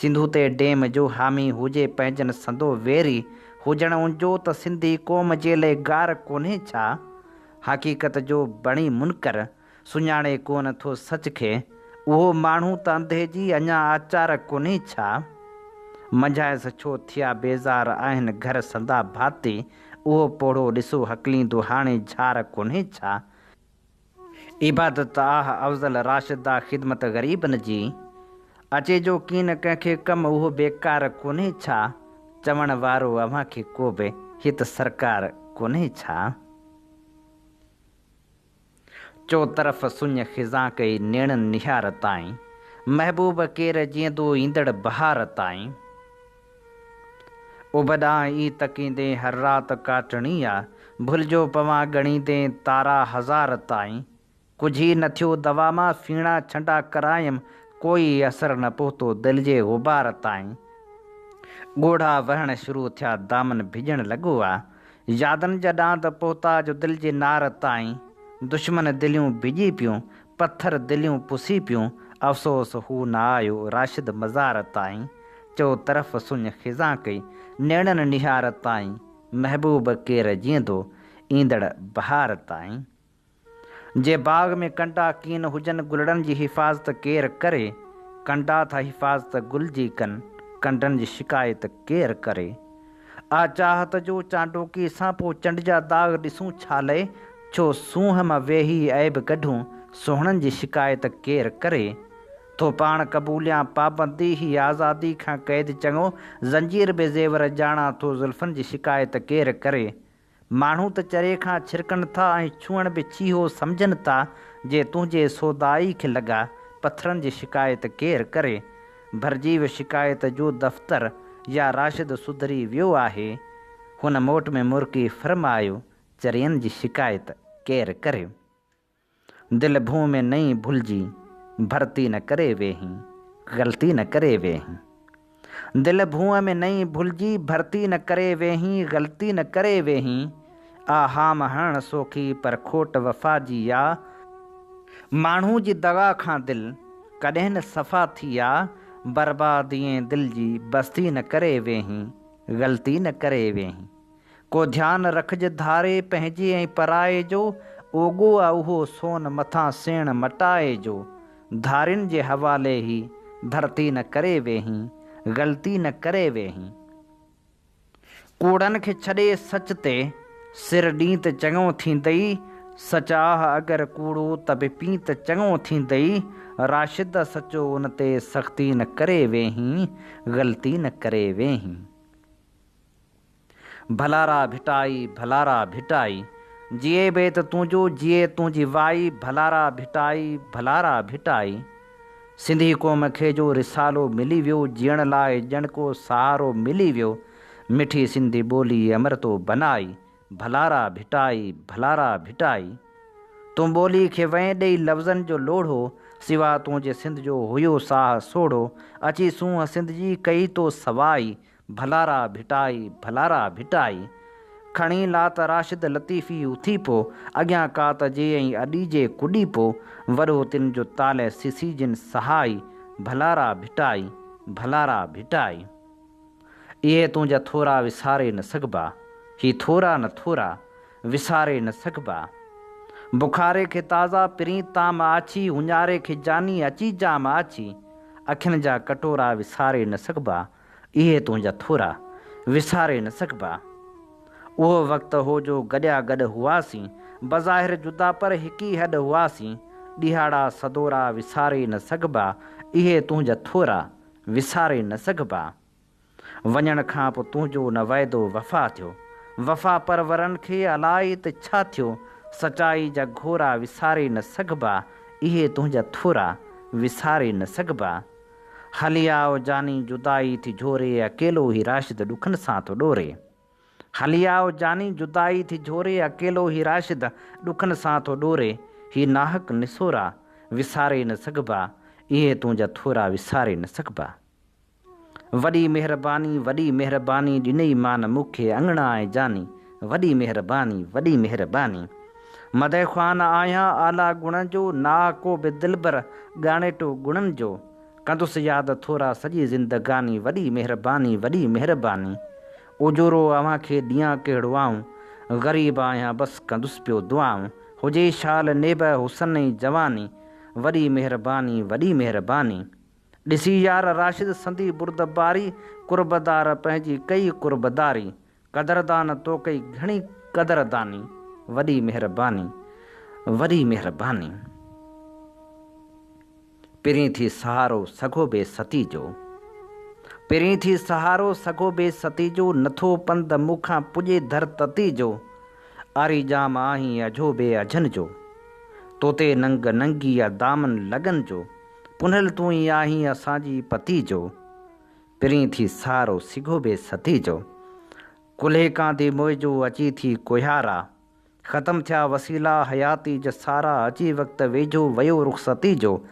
S2: सिंधु ते डेम जो हामी हुजे पंहिंजनि संदो वेरी, हुजण उनजो त सिंधी क़ौम जे लाइ गार कोन्हे छा, हक़ीक़त जो बणी मुनकर सुञाणे कोन थो सच खे, उहो माण्हू त अंधे जी अञा आचार कोन्हे छा, मंझाइस छो थिया बेज़ार आहिनि घर संदा भाती, उहो पोड़ो ॾिसो हकलींदो हाणे झार कोन्हे छा, इबादत आह अफ़ज़ल राशिदा ख़िदमत ग़रीबनि जी, अचे जो कीन कंहिंखे कमु उहो बेकार कोन्हे छा, चवण वारो अव्हां खे को बि हित सरकार कोन्हे छा, चोतरफ़ सुञ ख़िज़ा कई नेणनि निहार ताईं, महबूब केर जीअंदो ईंदड़ बहार ताईं, उबॾां ई तकींदे हर राति काटणी आहे, भुलिजो पवां ॻणींदे तारा हज़ार ताईं, कुझु ई न थियो दवा मां फीणा छंडा करायमि, कोई असरु न पहुतो दिलि जे ग़ुबार ताईं, ॻोढ़ा वहण शुरू थिया दामन भिॼण लॻो आहे, यादनि जा ॾांद पहुता जो दिलि जे नार ताईं, दुश्मन दिलियूं भिॼी पियूं पथर दिलियूं पुसी पियूं, अफ़सोस हू न आयो राशिद मज़ार ताईं, चोतरफ़ सुञ ख़िज़ा कई नेणनि निहार ताईं, महबूब केर जीअंदो ईंदड़ बहार ताईं, जे बाग़ में कंडा कीन हुजनि गुलड़नि जी हिफ़ाज़त केरु करे, कंडा था हिफ़ाज़त गुल जी कनि कंडनि जी शिकायत केरु करे, आ चाहत जो चांडोकी सां पोइ चंड जा दाग़ ॾिसूं छा लहे, छो सूंह मां वेही ऐब कढूं सुहिणनि जी शिकायत केरु करे, थो पाण क़बूलियां पाबंदी ही आज़ादी खां क़ैद चङो, ज़ंजीर बि ज़ेवर ॼाणा थो ज़ुल्फ़नि जी शिकायत केरु करे, माण्हू त चरे खां छिरकनि था ऐं छुअण बि चीहो सम्झनि था, जे तुंहिंजे सौदाई खे लॻा पथरनि जी शिकायत केरु करे, भरिजी वियो शिकायत जो दफ़्तर या राशिद सुधरी वियो आहे, हुन मोट में मुर्की फ़रमायो चरियनि जी शिकायत केरु करे, दिलि भूं में नई भुलिजी भरती न करे वेहीं ग़लती न करे वेहीं, दिलि भूअं में नई भुलिजी भरती न करे वेहीं ग़लती न करे वेहीं, आ हाम हणण सोखी पर खोट वफ़ा जी या, माण्हू जी दगा खां दिलि कॾहिं न सफ़ा थी आ, बर्बादीअ दिलि जी बस्ती न करे वेहीं ग़लती न करे वेहीं, को ध्यानु रखिजे धारे पंहिंजे ऐं पराए जो, ओगो आ उहो सोन मथां सेण मटाए जो, धारियुनि जे हवाले ही धरती न करे वेहीं, ग़लती न करे वेहीं। कूड़नि खे छॾे सच ते सिर ॾीं त चङो थींदई, सचाह अगरि कूड़ो त बि पीं त चङो थींदई। राशिद सचो उन ते सख़्ती न करे वेहीं, ग़लती न करे वेहीं। भलारा भिटाई भलारा भिटाई, जिए बे त तुंहिंजो जिए तुंहिंजी वाई, भलारा भिटाई भलारा भिटाई। सिंधी क़ौम खे जो रिसालो मिली वियो, जीअण लाइ ॼण को सहारो मिली वियो। मिठी सिंधी ॿोली अमृतो बनाई, भलारा भिटाई भलारा भिटाई। तूं ॿोली खे वएं ॾेई लफ़्ज़नि जो लोढ़ो, सिवा तुंहिंजे सिंध जो हुयो साह सोढ़ो। अची सूंहं सिंध जी कई तो सवाई, भलारा भिटाई भलारा भिटाई। खणी लात राशिद लतीफ़ी उथी पो, अॻियां कात जे ऐं अॾीजे कुॾी पो। वॾो तिन जो ताल सिसी जिन सहाई, भलारा भिटाई भलारा भिटाई। इहे तुंहिंजा थोरा विसारे न सघिबा, ही थोरा न थोरा विसारे न सघिबा। बुखारे खे ताज़ा पिरी ताम आछी, हुञारे खे जानी अची जाम आछी। अखियुनि जा कटोरा विसारे न सघिबा, इहे तुंहिंजा थोरा विसारे न सघिबा। उहो वक़्तु हो जो गॾिया गॾु हुआसीं, बज़ाहिर जुदा पर हिक ई हॾ हुआसीं। ॾिहाड़ा सदोरा विसारे न सघिबा, इहे तुंहिंजा थोरा विसारे न सघिबा। वञण खां पोइ तुंहिंजो न वाइदो वफ़ा थियो, वफ़ा परवरनि खे अलाए त छा थियो। सचाई जा घोरा विसारे न सघिबा, इहे तुंहिंजा थोरा विसारे न सघिबा। हली आओ जानी जुदाई थी झोरे, अकेलो ही राशिद ॾुखनि सां थो ॾोरे। हली आओ जानी जुदाई थी झोरे, अकेलो ही राशिद ॾुखनि सां थो ॾोरे। ही नाहक निसोरा विसारे न सघिबा, इहे तुंहिंजा थोरा विसारे न सघिबा। वॾी महिरबानी ॾिनई मान मूंखे अंगणा ऐं जानी, वॾी महिरबानी। मदह ख़्वान आहियां आला गुणनि जो, ना को बि दिलबर ॻाणेटो गुणनि जो। कंदुसि यादि थोरा सॼी ज़िंदगानी, वॾी महिरबानी। उजोरो अव्हां खे ॾींहं कहिड़ो आऊं, ग़रीब आहियां बसि कंदुसि पियो दुआऊं। हुजे शाल नेब हुसन ऐं जवानी, वॾी महिरबानी। ॾिसी यार राशिद संदी बुरदबारी, कुर्बदार पंहिंजी कई कुर्बदारी। क़दरदान तो कई घणी क़दरदानी, वॾी महिरबानी। पिरीं थी सहारो सघो बे सती जो, पिरीं थी सहारो सघो बे सती जो। नथो पंध मूंखां पुॼे दर तती जो, आरी जाम आहीं अझो बे अझनि जो। तोते नंग नंगी या दामन लगन जो, पुनल तूं ई आहीं असांजी पति जो। पिरीं थी सहारो सिघो बे सती जो, कुल्हे कांधे मोए जो अची थी कोहारा। ख़तम थिया वसीला हयाती जा सारा, अची वक़्तु वेझो वयो रुख़सती जो।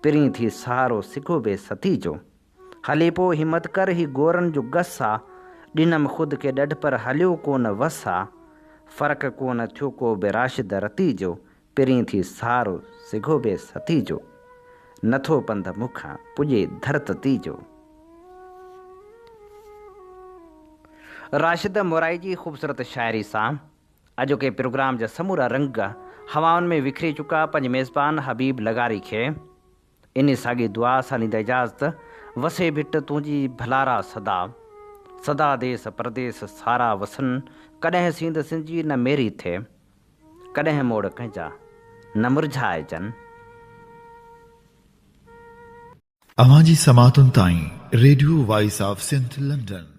S2: पिरीं थी सहारो सिघो बे सती जो। हले पोइ हिमत कर ही गोरनि जो गस आ, ॾिनमि ख़ुदि खे ॾढ पर हलियो कोन वस आ। फ़र्क़ु कोन थियो को बि राशिद रती जो, पिरीं थी सहारो सिघो बे सती जो। नथो पंध मूंखां पुॼे दर तती जो। राशिद मोराई जी ख़ूबसूरत शाइरी सां अॼोके प्रोग्राम जा समूरा रंग हवाउनि में विखरी चुका। पंहिंजे मेज़बान हबीब लगारी खे इन साॻी दुआ सां ॾींदा इजाज़त। वसे भिट तुंहिंजी भलारा सदा, सदा देस परदेस सारा वसन। कॾहिं सींद सिंजी न मेरी थिए, कॾहिं मोड़ कंहिंजा न मुरझाइजनि।
S1: अवां जी समातुनि ताईं radio voice of Sindh London.